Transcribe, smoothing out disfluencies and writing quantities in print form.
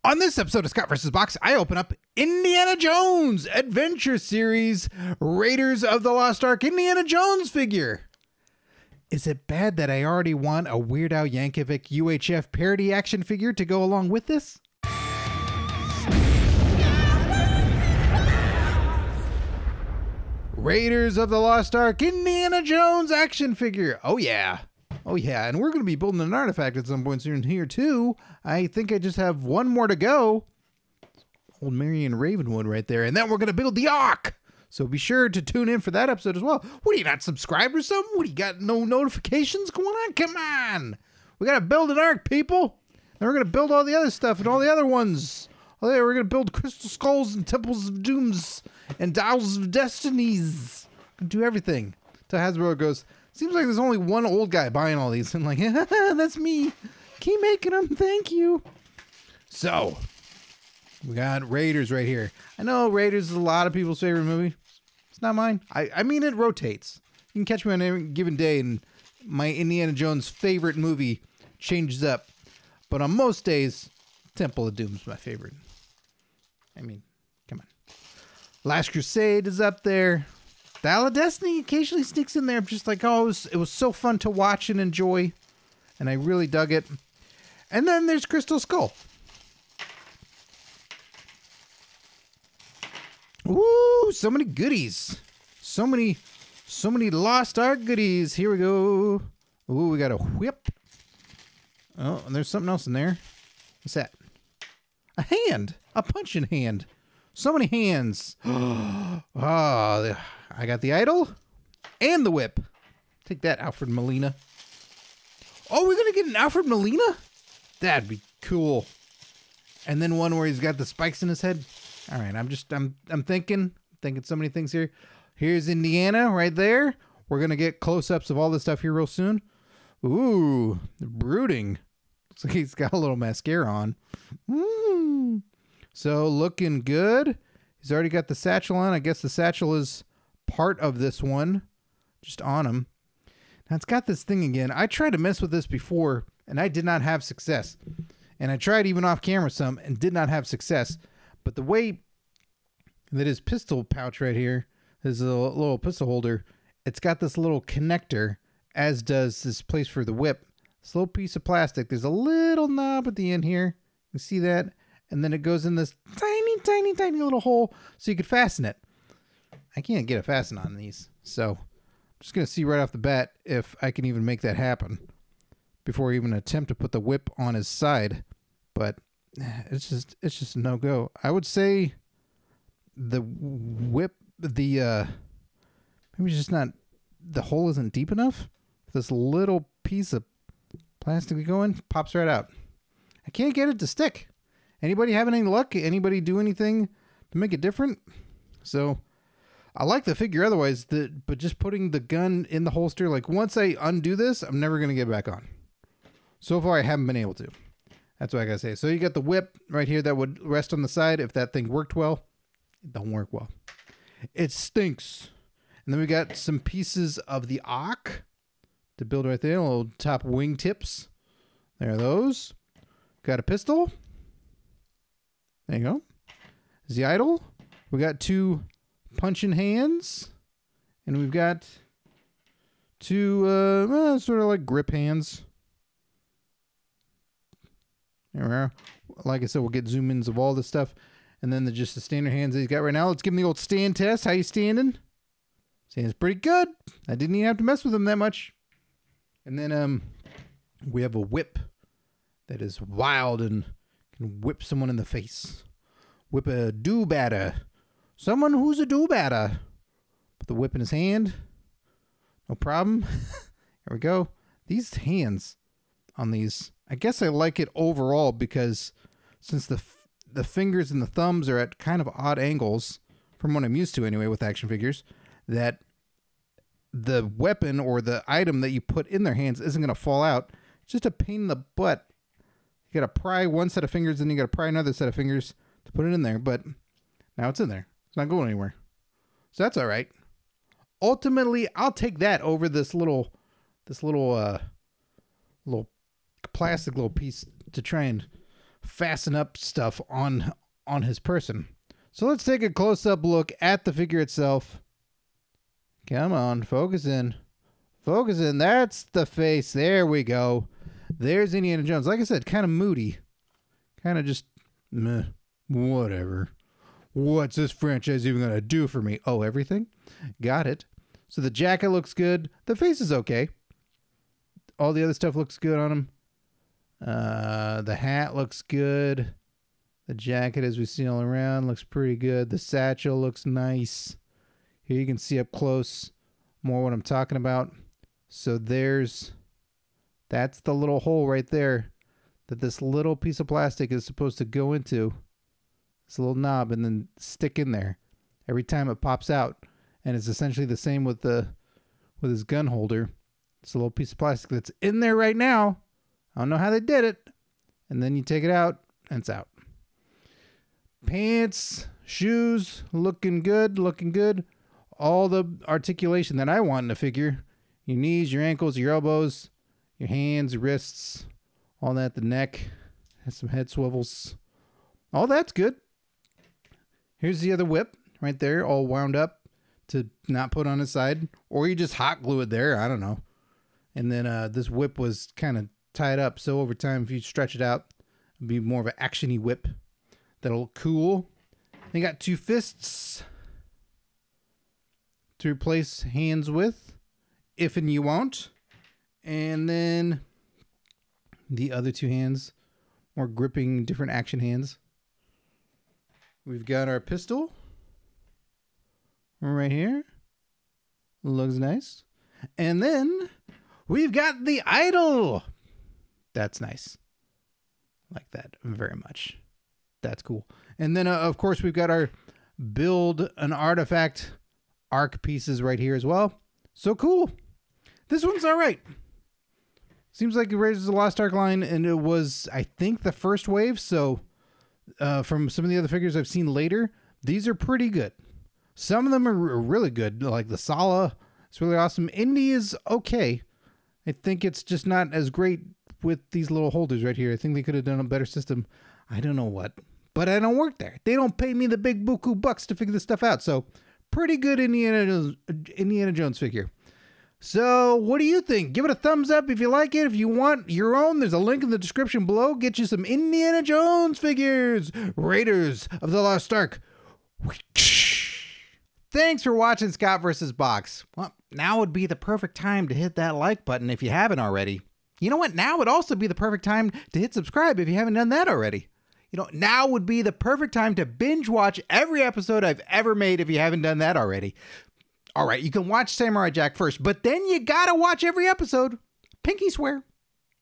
On this episode of Scott vs. Box, I open up Indiana Jones Adventure Series Raiders of the Lost Ark Indiana Jones figure. Is it bad that I already want a Weird Al Yankovic UHF parody action figure to go along with this? Raiders of the Lost Ark Indiana Jones action figure. Oh yeah. Oh yeah, and we're going to be building an artifact at some point soon here too. I think I just have one more to go. Old Marion Ravenwood right there. And then we're going to build the Ark. So be sure to tune in for that episode as well. What, are you not subscribed or something? What, you got no notifications going on? Come on. We got to build an Ark, people. And we're going to build all the other stuff and all the other ones. Oh yeah, we're going to build crystal skulls and temples of dooms and dials of destinies. We're going to do everything. Till Hasbro goes, seems like there's only one old guy buying all these. And like, that's me. Keep making them. Thank you. So, we got Raiders right here. I know Raiders is a lot of people's favorite movie. It's not mine. I mean, it rotates. You can catch me on any given day and my Indiana Jones favorite movie changes up. But on most days, Temple of Doom is my favorite. I mean, come on. Last Crusade is up there. Dial of Destiny occasionally sneaks in there, just like, oh, it was so fun to watch and enjoy, and I really dug it. And then there's Crystal Skull. Woo! So many goodies. So many Lost Ark goodies. Here we go. Ooh, we got a whip. Oh, and there's something else in there. What's that? A hand. A punching hand. So many hands. Oh, I got the idol and the whip. Take that, Alfred Molina. Oh, we're going to get an Alfred Molina? That'd be cool. And then one where he's got the spikes in his head. All right, I'm thinking so many things here. Here's Indiana right there. We're going to get close-ups of all this stuff here real soon. Ooh, brooding. Looks like he's got a little mascara on. So looking good. He's already got the satchel on. I guess the satchel is part of this one, just on him. Now it's got this thing again. I tried to mess with this before and I did not have success. And I tried even off camera some and did not have success. But the way that his pistol pouch right here, his little pistol holder, it's got this little connector, as does this place for the whip. This little piece of plastic. There's a little knob at the end here. You see that? And then it goes in this tiny little hole so you could fasten it. I can't get a fasten on these, so I'm just going to see right off the bat if I can even make that happen before I even attempt to put the whip on his side. But it's just a no-go. I would say the whip, maybe it's just not, the hole isn't deep enough. This little piece of plastic we go in pops right out. I can't get it to stick. Anybody have any luck? Anybody do anything to make it different? So I like the figure otherwise, but just putting the gun in the holster, like once I undo this, I'm never going to get it back on. So far, I haven't been able to. That's what I got to say. So you got the whip right here that would rest on the side. If that thing worked well, it don't work well. It stinks. And then we got some pieces of the Ark to build right there. Little top wing tips. There are those. Got a pistol. There you go. There's the idol. We got two punching hands. And we've got two sort of like grip hands. There we are. Like I said, we'll get zoom ins of all this stuff. And then just the standard hands that he's got right now. Let's give him the old stand test. How you standing? Stands pretty good. I didn't even have to mess with him that much. And then we have a whip that is wild and can whip someone in the face. Whip a do-batter. Someone who's a do-batter. Put the whip in his hand. No problem. Here we go. These hands on these, I guess I like it overall because since the fingers and the thumbs are at kind of odd angles, from what I'm used to anyway with action figures, that the weapon or the item that you put in their hands isn't going to fall out. It's just a pain in the butt. You got to pry one set of fingers, and you got to pry another set of fingers to put it in there. But now it's in there. It's not going anywhere. So that's all right. Ultimately, I'll take that over this little plastic little piece to try and fasten up stuff on his person. So let's take a close-up look at the figure itself. Come on, focus in. Focus in. That's the face. There we go. There's Indiana Jones. Like I said, kind of moody. Kind of just, meh, whatever. What's this franchise even going to do for me? Oh, everything? Got it. So the jacket looks good. The face is okay. All the other stuff looks good on him. The hat looks good. The jacket, as we see all around, looks pretty good. The satchel looks nice. Here you can see up close more what I'm talking about. So that's the little hole right there that this little piece of plastic is supposed to go into. This little knob and then stick in there every time it pops out. And it's essentially the same with his gun holder. It's a little piece of plastic that's in there right now. I don't know how they did it. And then you take it out and it's out. Pants, shoes, looking good, looking good. All the articulation that I want in a figure. Your knees, your ankles, your elbows, your hands, wrists, all that, the neck. Has some head swivels. All that's good. Here's the other whip right there, all wound up to not put on his side. Or you just hot glue it there, I don't know. And then this whip was kind of tied up, so over time, if you stretch it out, it'll be more of an action-y whip. That'll look cool. They got two fists to replace hands with, if and you won't. And then the other two hands, more gripping, different action hands. We've got our pistol right here. Looks nice. And then we've got the idol. That's nice. Like that very much. That's cool. And then, of course, we've got our build an artifact arc pieces right here as well. So cool. This one's all right. Seems like it raises the Lost Ark line, and it was, I think, the first wave. So from some of the other figures I've seen later, these are pretty good. Some of them are really good, like the Sala. It's really awesome. Indy is okay. I think it's just not as great with these little holders right here. I think they could have done a better system. I don't know what. But I don't work there. They don't pay me the big buku bucks to figure this stuff out. So, pretty good Indiana Jones figure. So, what do you think? Give it a thumbs up if you like it. If you want your own, there's a link in the description below. Get you some Indiana Jones figures. Raiders of the Lost Ark. Thanks for watching Scott vs. Box. Well, now would be the perfect time to hit that like button if you haven't already. You know what? Now would also be the perfect time to hit subscribe if you haven't done that already. You know, now would be the perfect time to binge watch every episode I've ever made if you haven't done that already. All right, you can watch Samurai Jack first, but then you gotta watch every episode. Pinky swear.